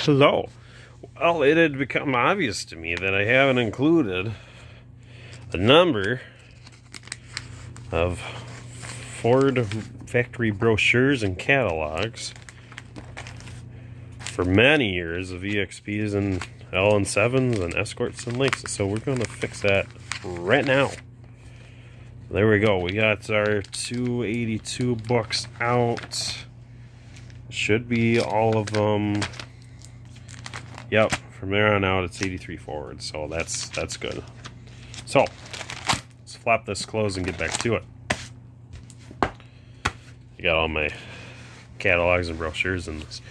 Hello. Well, it had become obvious to me that I haven't included a number of Ford factory brochures and catalogs for many years of EXPs and LN7s and Escorts and Lynxes. So we're going to fix that right now. There we go. We got our 282 books out. Should be all of them. Yep, from there on out it's 83 forward, so that's good. So let's flap this closed and get back to it. I got all my catalogs and brochures in this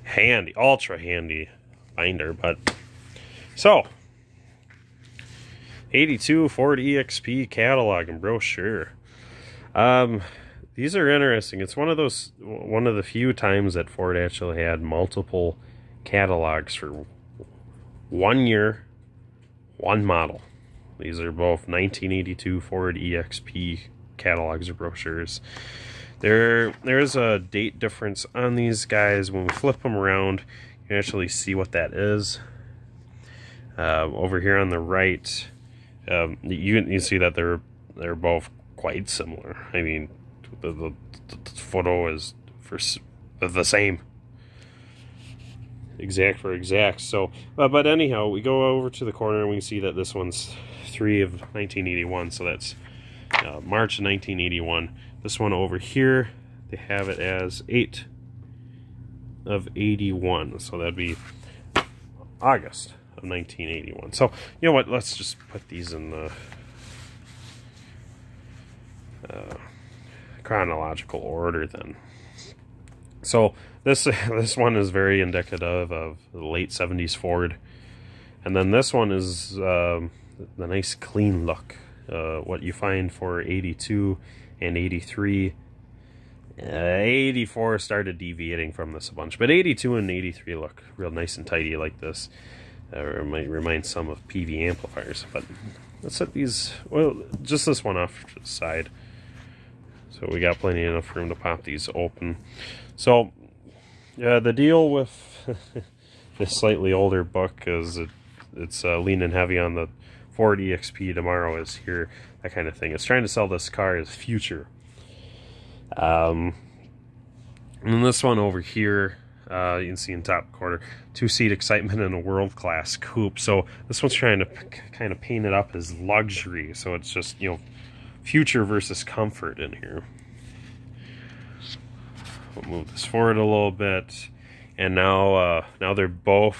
handy, ultra handy binder. But so 82 Ford EXP catalog and brochure. These are interesting. It's one of the few times that Ford actually had multiple catalogs for 1 year, one model. These are both 1982 Ford EXP catalogs or brochures. There is a date difference on these guys. When we flip them around, you can actually see what that is. Over here on the right, you see that they're both quite similar. I mean, the photo is for the same, exact for exact. So, but anyhow, we go over to the corner and we see that this one's 3 of 1981. So that's March of 1981. This one over here, they have it as 8 of 81. So that'd be August of 1981. So you know what? Let's just put these in the chronological order then. So this one is very indicative of the late 70s Ford, and then this one is the nice clean look. What you find for 82 and 83. 84 started deviating from this a bunch, but 82 and 83 look real nice and tidy like this. It might remind some of PV amplifiers. But let's set these, well, just this one off to the side. So we got plenty enough room to pop these open. So the deal with this slightly older book is it's leaning heavy on the Ford EXP tomorrow is here, that kind of thing. It's trying to sell this car as future. And this one over here, you can see in top quarter, 2-seat excitement in a world-class coupe. So this one's trying to kind of paint it up as luxury. So it's just, you know, future versus comfort in here. We'll move this forward a little bit, and now they're both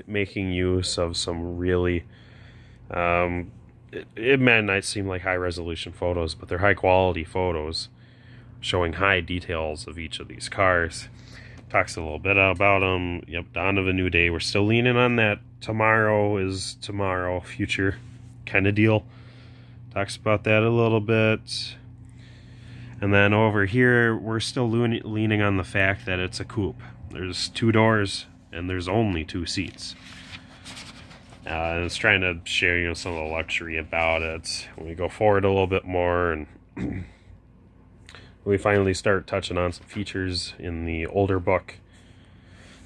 making use of some really it might not seem like high resolution photos, but they're high quality photos showing high details of each of these cars. Talks a little bit about them. Yep, dawn of a new day. We're still leaning on that tomorrow is tomorrow, future kind of deal. Talks about that a little bit. And then over here, we're still leaning on the fact that it's a coupe. There's 2 doors and there's only 2 seats. And it's trying to share, you know, some of the luxury about it. When we go forward a little bit more, and we finally start touching on some features in the older book.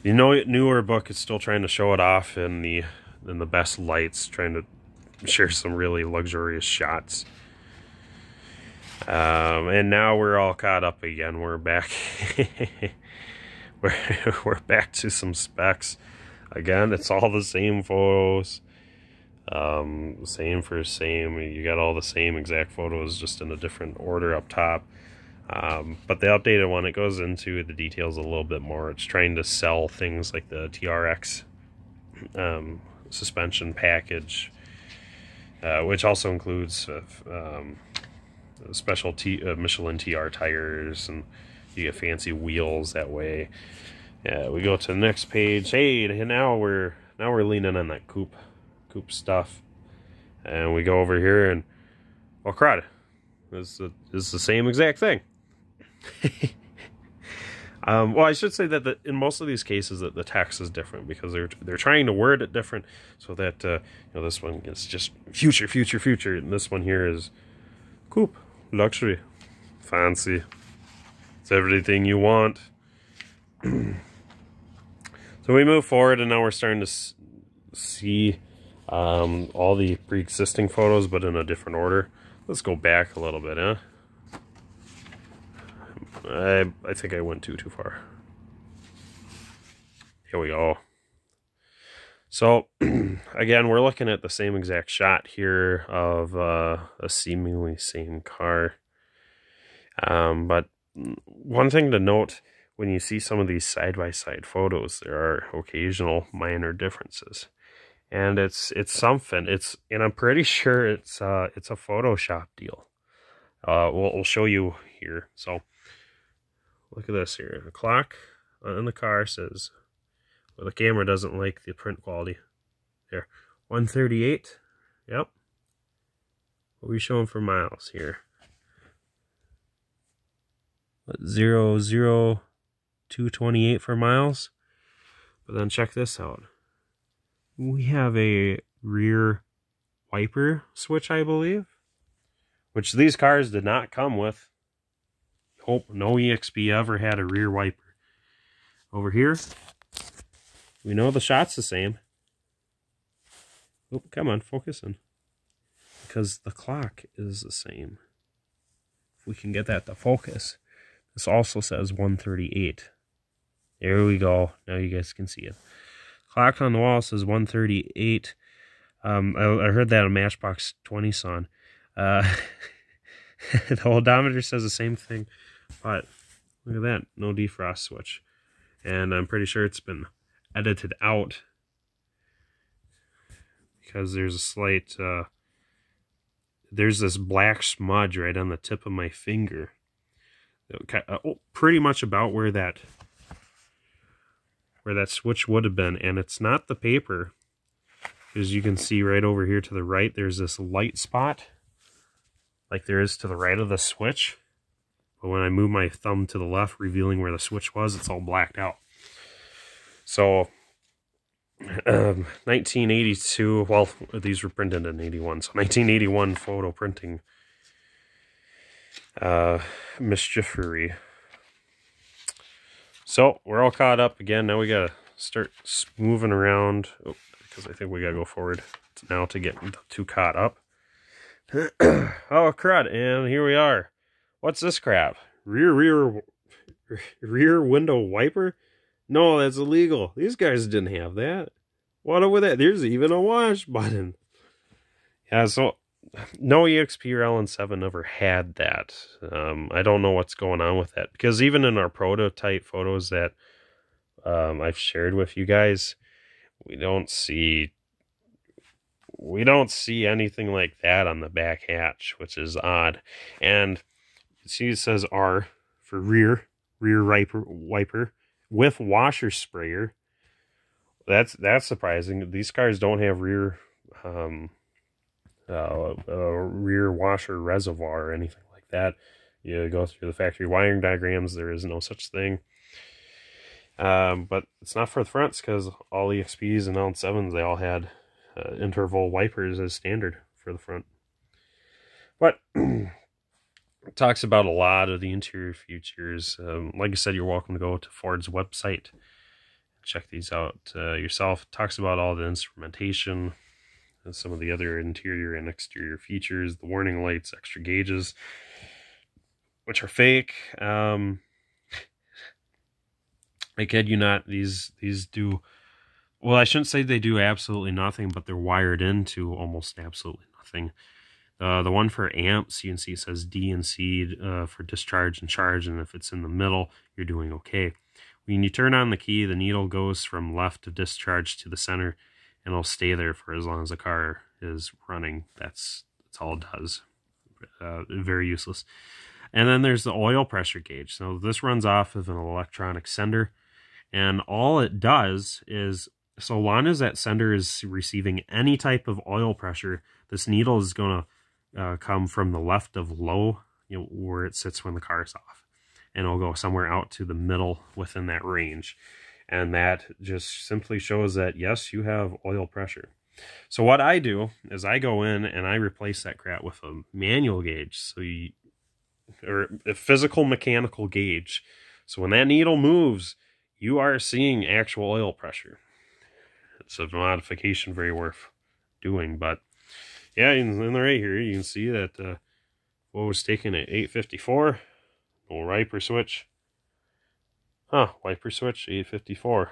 The newer book is still trying to show it off in the best lights, trying to share some really luxurious shots. And now we're all caught up again. We're back. we're back to some specs again. It's all the same photos, same for same. You got all the same exact photos, just in a different order up top. But the updated one, it goes into the details a little bit more. It's trying to sell things like the TRX suspension package, which also includes special Michelin TR tires, and you get fancy wheels that way. We go to the next page. Hey, now we're leaning on that coupe stuff, and we go over here and, oh crud, this is the same exact thing. Well, I should say that in most of these cases that the text is different, because they're trying to word it different so that you know, this one is just future, and this one here is coupe, luxury, fancy. It's everything you want. So we move forward, and now we're starting to see all the pre-existing photos, but in a different order. Let's go back a little bit, huh? I think I went too far. Here we go. So, again, we're looking at the same exact shot here of a seemingly same car. But one thing to note, when you see some of these side-by-side photos, there are occasional minor differences. And it's something. And I'm pretty sure it's a Photoshop deal. We'll show you here. So, look at this here. The clock in the car says, well, the camera doesn't like the print quality. There, 138. Yep. What are we showing for miles here? 228 for miles. But then check this out. We have a rear wiper switch, I believe, which these cars did not come with. Hope no EXP ever had a rear wiper. Over here, we know the shot's the same. Oh, come on, focus in. Because the clock is the same. If we can get that to focus. This also says 138. There we go. Now you guys can see it. Clock on the wall says 138. I heard that on Matchbox 20 son. The odometer says the same thing. But look at that. No defrost switch. And I'm pretty sure it's been edited out. Because there's a slight... there's this black smudge right on the tip of my finger. Pretty much about where that switch would have been, and it's not the paper, because you can see right over here to the right there's this light spot like there is to the right of the switch, but when I move my thumb to the left, revealing where the switch was, it's all blacked out. So 1982, well, these were printed in 81, so 1981 photo printing mischiefry. So we're all caught up again. Now we gotta start moving around, because I think we gotta go forward now to get too caught up. Oh crud! And here we are. What's this crap? Rear window wiper? No, that's illegal. These guys didn't have that. What over there? There's even a wash button. Yeah, so no EXP or LN7 ever had that. I don't know what's going on with that, because even in our prototype photos that I've shared with you guys, we don't see anything like that on the back hatch, which is odd. And you see it says R for rear wiper with washer sprayer. That's surprising. These cars don't have rear rear washer reservoir or anything like that. You go through the factory wiring diagrams, there is no such thing. But it's not for the fronts, because all EXPs and L7s, they all had interval wipers as standard for the front. But it talks about a lot of the interior features. Like I said, you're welcome to go to Ford's website, check these out yourself. It talks about all the instrumentation, some of the other interior and exterior features, the warning lights, extra gauges, which are fake. I kid you not, these do, well, I shouldn't say they do absolutely nothing, but they're wired into almost absolutely nothing. The one for amps, you can see it says D and C for discharge and charge, and if it's in the middle, you're doing okay. When you turn on the key, the needle goes from left to discharge to the center, and it'll stay there for as long as the car is running. That's all it does. Very useless. And then there's the oil pressure gauge. So this runs off of an electronic sender, and all it does is, so long as that sender is receiving any type of oil pressure, this needle is going to come from the left of low, where it sits when the car is off, and it'll go somewhere out to the middle within that range. And that just simply shows that, yes, you have oil pressure. So what I do is I go in and I replace that crap with a manual gauge, or a physical mechanical gauge. So when that needle moves, you are seeing actual oil pressure. It's a modification very worth doing, but yeah, in the right here, you can see that what was taken at 854, no wiper switch. Huh, wiper switch, 854.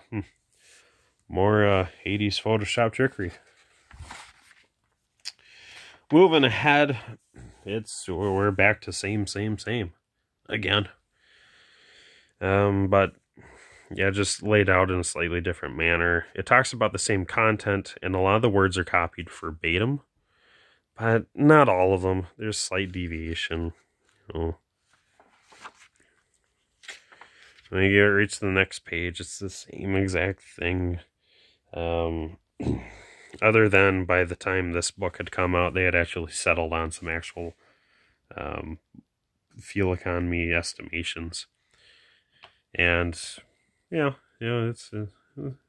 More 80s Photoshop trickery. Moving ahead, we're back to same again. But yeah, just laid out in a slightly different manner. It talks about the same content, and a lot of the words are copied verbatim, but not all of them. There's slight deviation. When you reach the next page, it's the same exact thing. Other than by the time this book had come out, they had actually settled on some actual fuel economy estimations. And yeah, it's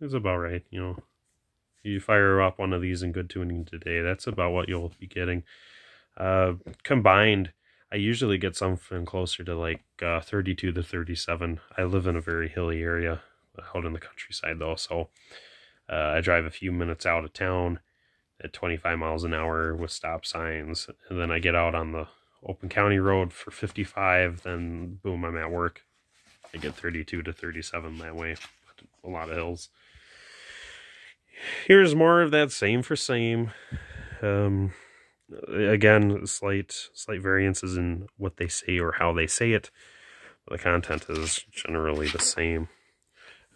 about right. You fire up one of these in good tuning today, that's about what you'll be getting. Combined, I usually get something closer to like 32 to 37. I live in a very hilly area out in the countryside though, so I drive a few minutes out of town at 25 miles an hour with stop signs, and then I get out on the open county road for 55, then boom, I'm at work. I get 32 to 37 that way. A lot of hills. Here's more of that same for same. Again, slight variances in what they say or how they say it. But the content is generally the same.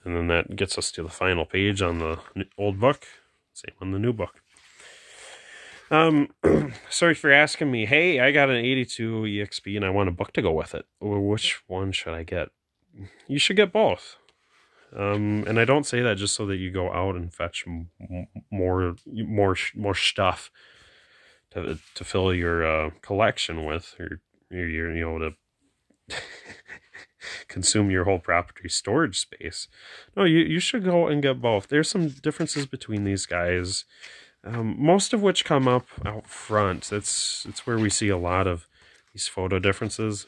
And then that gets us to the final page on the old book. Same on the new book. Sorry for asking me, hey, I got an 82 EXP and I want a book to go with it. Which one should I get? You should get both. And I don't say that just so that you go out and fetch more stuff to fill your collection with, or to consume your whole property storage space. No, you should go and get both. There's some differences between these guys, most of which come up out front. It's where we see a lot of these photo differences.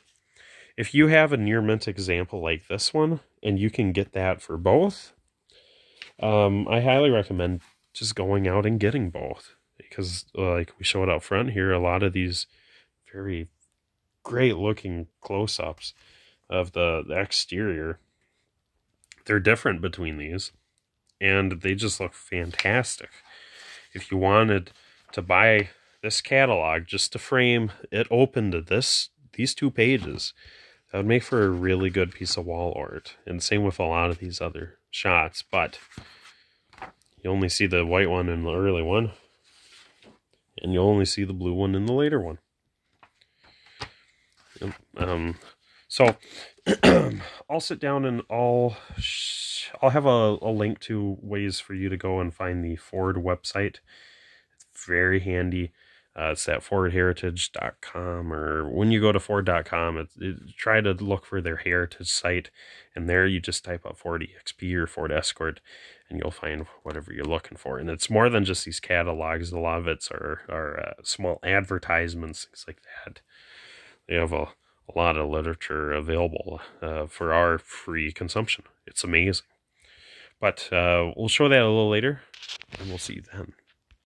If you have a near mint example like this one, and you can get that for both, I highly recommend just going out and getting both. Because like we showed out front here, a lot of these very great looking close-ups of the exterior, they're different between these, and they just look fantastic. If you wanted to buy this catalog just to frame it open to these two pages, that would make for a really good piece of wall art. And same with a lot of these other shots, but you only see the white one in the early one, and you'll only see the blue one in the later one. So I'll sit down and I'll have a link to ways for you to go and find the Ford website. It's very handy. It's at fordheritage.com, or when you go to ford.com, try to look for their heritage site, and there you just type up Ford EXP or Ford Escort, and you'll find whatever you're looking for. And it's more than just these catalogs. A lot of it's are small advertisements, things like that. They have a lot of literature available for our free consumption. It's amazing. But we'll show that a little later, and we'll see you then.